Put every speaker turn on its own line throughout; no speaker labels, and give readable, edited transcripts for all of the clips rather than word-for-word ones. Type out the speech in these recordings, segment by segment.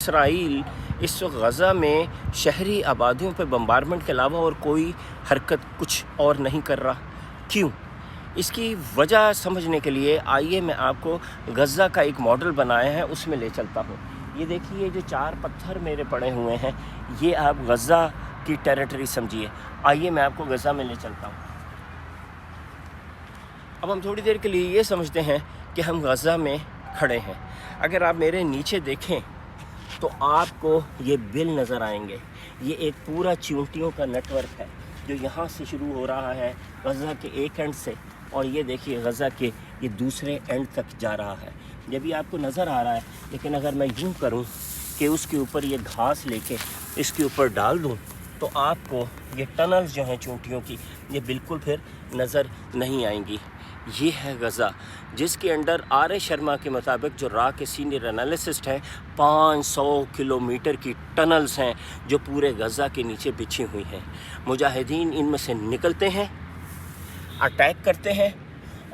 Israel इस वक्त गज़ा में शहरी आबादियों पर बम्बारमेंट के अलावा और कोई हरकत कुछ और नहीं कर रहा? क्यों? इसकी वजह समझने के लिए आइए मैं आपको गज़ा का एक मॉडल बनाया है उसमें ले चलता हूँ। ये देखिए, ये जो 4 पत्थर मेरे पड़े हुए हैं, ये आप गज़ा की टेरिटरी समझिए। आइए मैं आपको गज़ा में ले चलता हूँ। अब हम थोड़ी देर के लिए ये समझते हैं कि हम गज़ा में खड़े हैं। अगर आप मेरे नीचे देखें तो आपको ये बिल नज़र आएंगे। ये एक पूरा चींटियों का नेटवर्क है जो यहाँ से शुरू हो रहा है गज़ा के एक एंड से, और ये देखिए गज़ा के ये दूसरे एंड तक जा रहा है। ये भी आपको नज़र आ रहा है, लेकिन अगर मैं यूँ करूँ कि उसके ऊपर ये घास लेके इसके ऊपर डाल दूँ तो आपको ये टनल्स जो हैं चींटियों की, ये बिल्कुल फिर नज़र नहीं आएंगी। ये है गज़ा, जिसके अंडर आर शर्मा के मुताबिक, जो रा के सीनियर एनालिसिस्ट हैं, 500 किलोमीटर की टनल्स हैं जो पूरे गज़ा के नीचे बिछी हुई हैं। मुजाहिदीन इनमें से निकलते हैं, अटैक करते हैं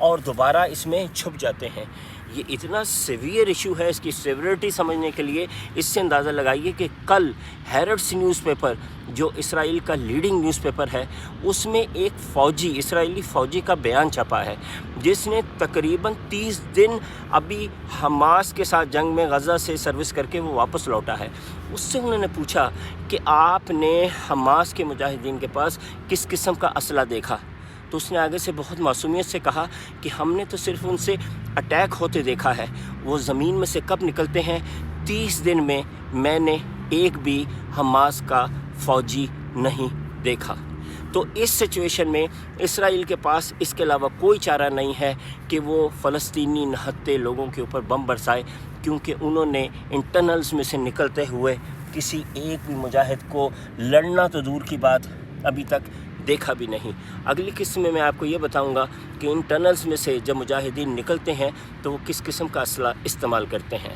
और दोबारा इसमें छुप जाते हैं। ये इतना सीवियर इशू है, इसकी सीवियरिटी समझने के लिए इससे अंदाज़ा लगाइए कि कल हैरेट्स न्यूज़पेपर, जो इसराइल का लीडिंग न्यूज़पेपर है, उसमें एक फ़ौजी, इसराइली फ़ौजी का बयान छपा है जिसने तकरीबन 30 दिन अभी हमास के साथ जंग में गज़ा से सर्विस करके वो वापस लौटा है। उससे उन्होंने पूछा कि आपने हमास के मुजाहिदीन के पास किस किस्म का असला देखा? तो उसने आगे से बहुत मासूमियत से कहा कि हमने तो सिर्फ उनसे अटैक होते देखा है, वो ज़मीन में से कब निकलते हैं। 30 दिन में मैंने एक भी हमास का फ़ौजी नहीं देखा। तो इस सिचुएशन में इसराइल के पास इसके अलावा कोई चारा नहीं है कि वो फ़लस्तीनी नहत्ते लोगों के ऊपर बम बरसाए, क्योंकि उन्होंने इन टनल्स में से निकलते हुए किसी एक भी मुजाहिद को लड़ना तो दूर की बात अभी तक देखा भी नहीं। अगली किस्म में मैं आपको ये बताऊंगा कि इन टनल्स में से जब मुजाहिदीन निकलते हैं तो वो किस किस्म का असला इस्तेमाल करते हैं।